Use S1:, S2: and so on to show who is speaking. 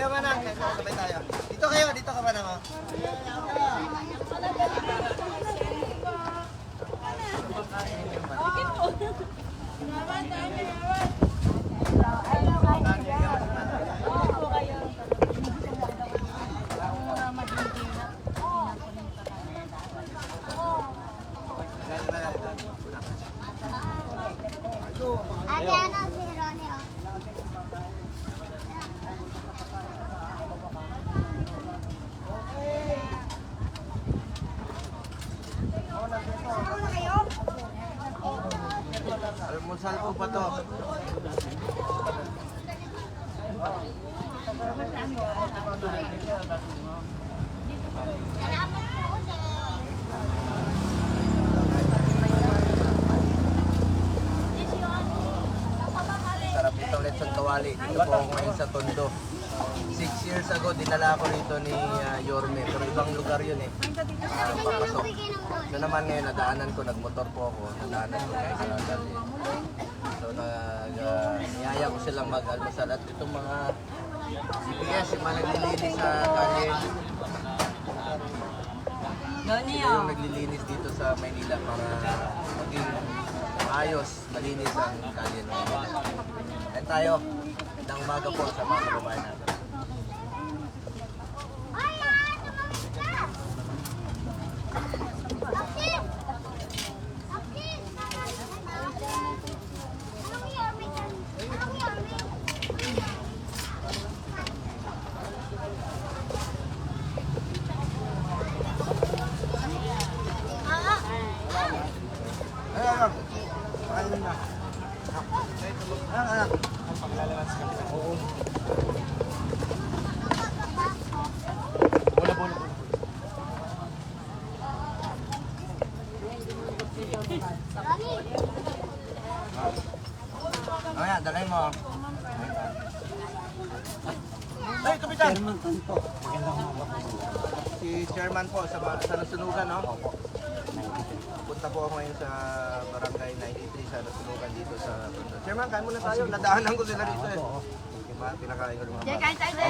S1: Halika Manang, sabay tayo. Dito kayo, dito ka Manang. Oh.
S2: Ate, ano si Ronnie?
S1: Almusal ko pa to. Sarap dito ulit sa Kawali. Dito po ako ngayon sa Tondo. 6 years ago, dinala ako rito ni Yorme. Pero ibang lugar yun eh. Papasok. So naman ngayon, nadaanan ko, nagmotor po ako. Nadaanan ko guys sa Dali. So niyaya ko silang mag-almusal. At itong mga CPS, yung mga naglilinis sa kalye. Yung naglilinis dito sa Maynila para maging ayos, malinis ang kalye. Kain tayo. Magandang umaga po sa mga kababayan natin. Ayan, kain na. Ayan. Paglalabas ka nila. Oo. Bola. Ayan, dalay mo. Ay, Kapitan! Chairman po. Si Chairman po sa nasunugan, no? Punta po ako ngayon sa Barangay 93 sa nasunugan dito sa Tondo. Chairman, kain muna tayo. Nadaanan ko sila rito eh. Diba? Pinakain ko ng mga bata.
S2: Kain tayo.